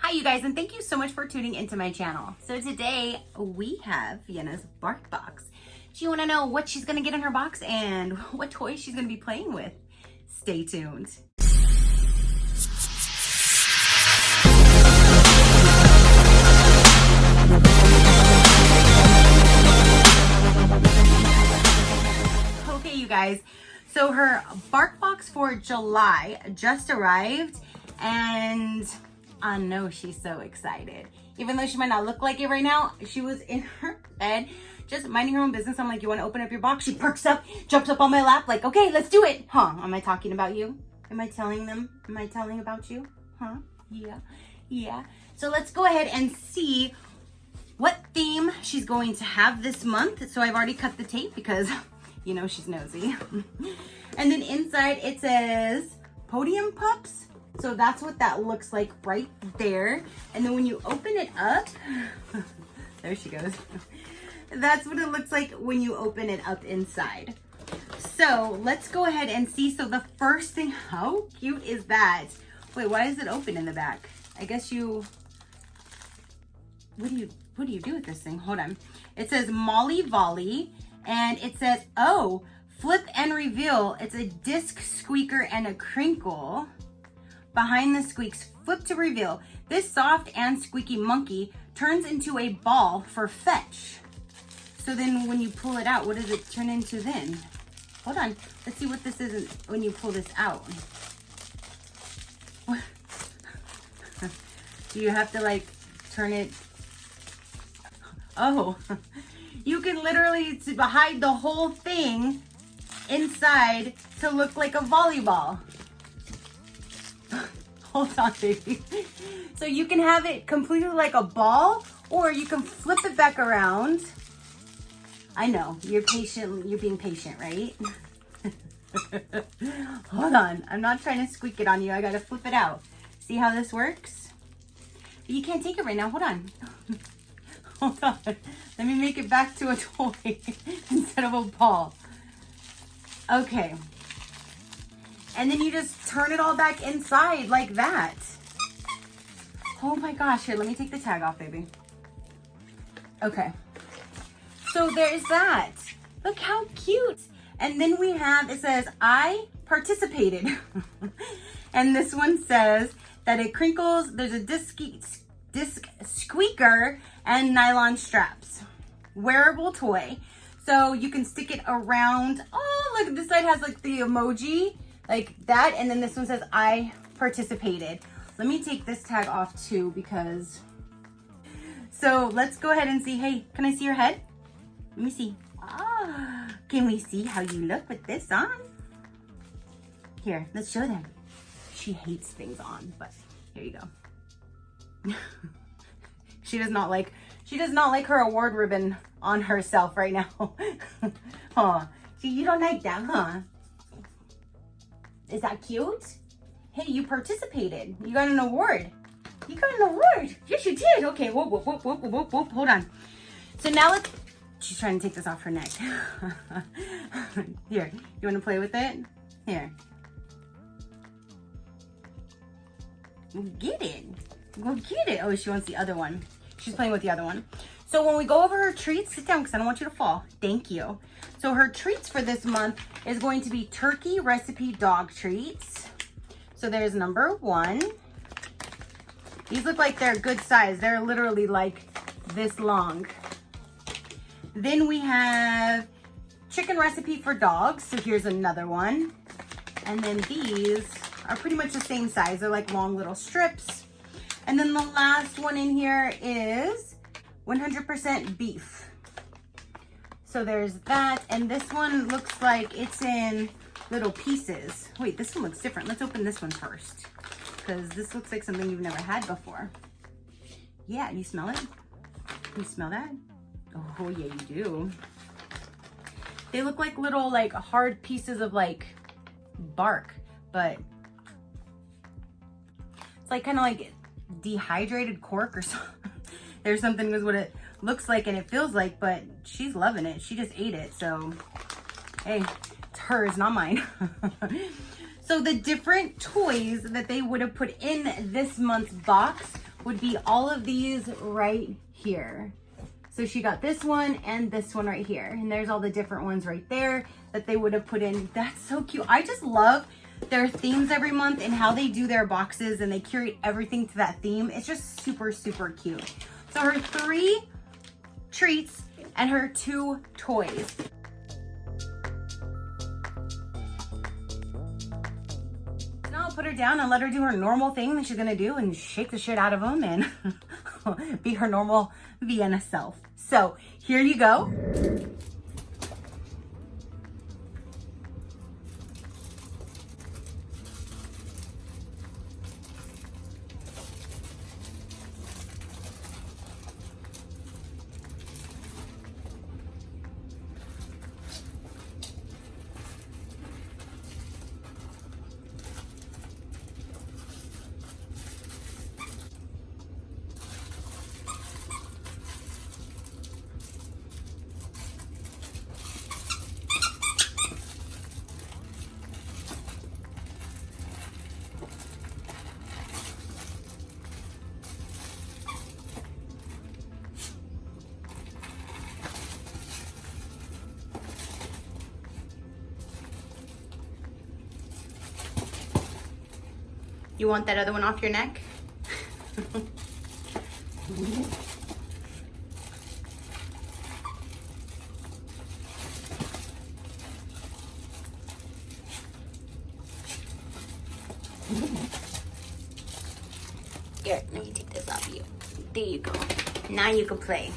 Hi you guys, and thank you so much for tuning into my channel. So today we have Vienna's BarkBox. Do you want to know what she's going to get in her box and what toys she's going to be playing with? Stay tuned. Okay you guys, so her BarkBox for July just arrived, and I know she's so excited. Even though she might not look like it right now, she was in her bed, just minding her own business. I'm like, you want to open up your box? She perks up, jumps up on my lap, like, okay, let's do it. Huh? Am I talking about you? Am I telling them? Am I telling about you? Huh? Yeah. So let's go ahead and see what theme she's going to have this month. So I've already cut the tape because, you know, she's nosy. And then inside it says Podium Pups. So that's what that looks like right there. And then when you open it up, there she goes. That's what it looks like when you open it up inside. So let's go ahead and see. So the first thing, how cute is that? Wait, why is it open in the back? I guess you, what do you do with this thing? Hold on. It says Molly Volley, and it says, oh, flip and reveal. It's a disc squeaker and a crinkle. Behind the squeaks, flip to reveal. This soft and squeaky monkey turns into a ball for fetch. So then when you pull it out, what does it turn into then? Hold on, let's see what this is when you pull this out. Do you have to like turn it? Oh, you can literally hide the whole thing inside to look like a volleyball. Hold on, baby. So you can have it completely like a ball, or you can flip it back around. I know, you're patient, you're being patient, right? Hold on, I'm not trying to squeak it on you. I gotta flip it out. See how this works? But you can't take it right now, hold on. Hold on, let me make it back to a toy instead of a ball. Okay. And then you just turn it all back inside like that. Oh my gosh, here, let me take the tag off, baby. Okay. So there's that. Look how cute. And then we have, it says, I participated. And this one says that it crinkles, there's a disc squeaker and nylon straps. Wearable toy. So you can stick it around. Oh, look, this side has like the emoji. Like that, and then this one says, I participated. Let me take this tag off too, because, so let's go ahead and see. Hey, can I see your head? Let me see. Ah, can we see how you look with this on? Here, let's show them. She hates things on, but here you go. She does not like her award ribbon on herself right now. Huh, see, you don't like that, huh? Is that cute? Hey, you participated. You got an award. You got an award. Yes, you did. Okay, whoop, whoop, whoop, whoop, whoop, whoop. Hold on. So now let's, she's trying to take this off her neck. Here, you want to play with it? Here. Get it. Go get it. Oh, she wants the other one. She's playing with the other one. So when we go over her treats, sit down because I don't want you to fall. Thank you. So her treats for this month is going to be turkey recipe dog treats. So there's number 1. These look like they're good size. They're literally like this long. Then we have chicken recipe for dogs. So here's another one. And then these are pretty much the same size. They're like long little strips. And then the last one in here is 100% beef. So there's that, and this one looks like it's in little pieces. Wait, this one looks different. Let's open this one first, because this looks like something you've never had before. Yeah, you smell it? Can you smell that? Oh yeah, you do. They look like little like hard pieces of like bark, but it's like kind of like dehydrated cork or something. There's something is what it looks like and it feels like, but she's loving it. She just ate it, so hey, it's hers, not mine. So the different toys that they would have put in this month's box would be all of these right here. So she got this one and this one right here. And there's all the different ones right there that they would have put in. That's so cute. I just love their themes every month and how they do their boxes and they curate everything to that theme. It's just super, super cute. So her 3 treats and her 2 toys. Now I'll put her down and let her do her normal thing that she's gonna do and shake the shit out of them and be her normal Vienna self. So here you go. You want that other one off your neck? Here, let me take this off you. There you go. Now you can play.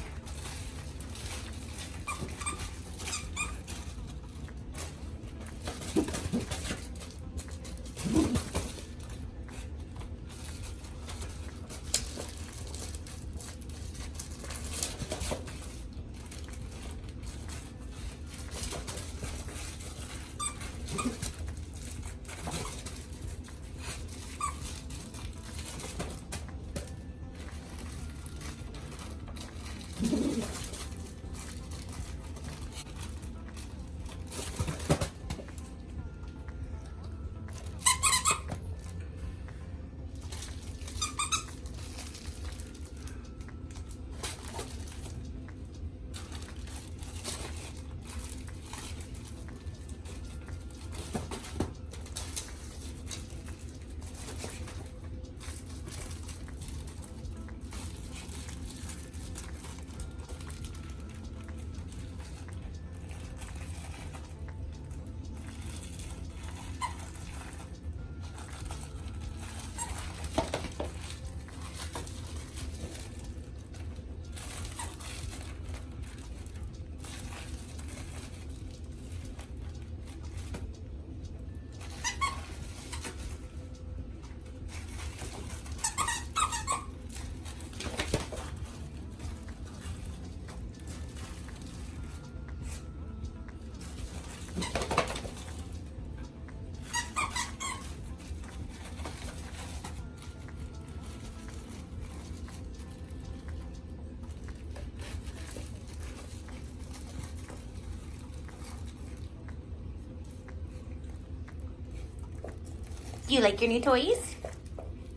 Do you like your new toys?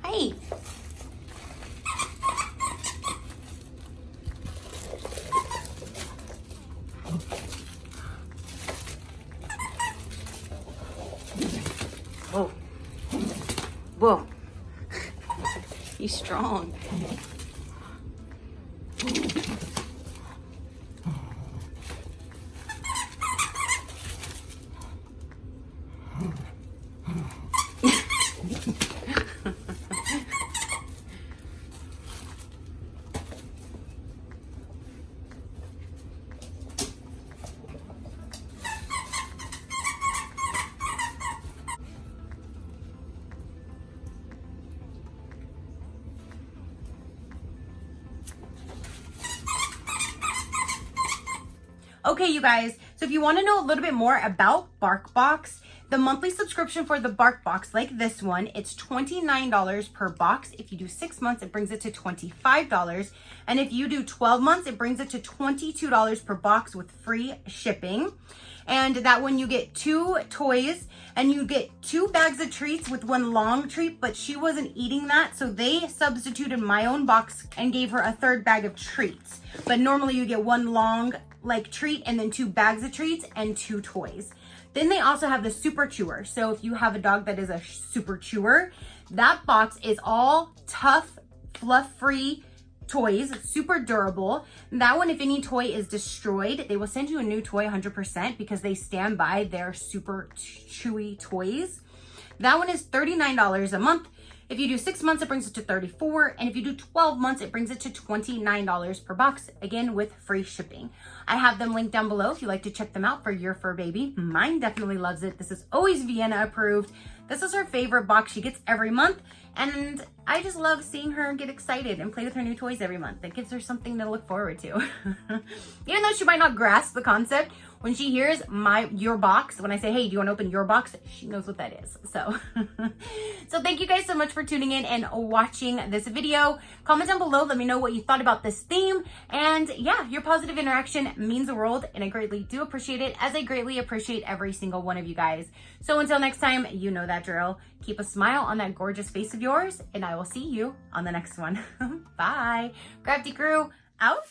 Hi. Whoa. Whoa. He's strong. Okay, you guys, so if you want to know a little bit more about BarkBox, The monthly subscription for the BarkBox, like this one, it's $29 per box. If you do 6 months, it brings it to $25. And if you do 12 months, it brings it to $22 per box with free shipping. And that one you get 2 toys and you get 2 bags of treats with 1 long treat, but she wasn't eating that. So they substituted my own box and gave her a 3rd bag of treats. But normally you get 1 long like treat and then 2 bags of treats and 2 toys. Then they also have the super chewer. So if you have a dog that is a super chewer, that box is all tough, fluff-free toys, super durable. That one, if any toy is destroyed, they will send you a new toy 100% because they stand by their super chewy toys. That one is $39 a month. If you do 6 months, it brings it to $34. And if you do 12 months, it brings it to $29 per box, again with free shipping. I have them linked down below if you'd like to check them out for your fur baby. Mine definitely loves it. This is always Vienna approved. This is her favorite box she gets every month. And I just love seeing her get excited and play with her new toys every month. It gives her something to look forward to. Even though she might not grasp the concept, when she hears your box, when I say, hey, do you want to open your box? She knows what that is. So, so thank you guys so much for tuning in and watching this video. Comment down below. Let me know what you thought about this theme. And yeah, your positive interaction means the world. And I greatly do appreciate it, as I greatly appreciate every single one of you guys. So until next time, you know that drill. Keep a smile on that gorgeous face of yours. And I will see you on the next one. Bye. Crafty crew, out.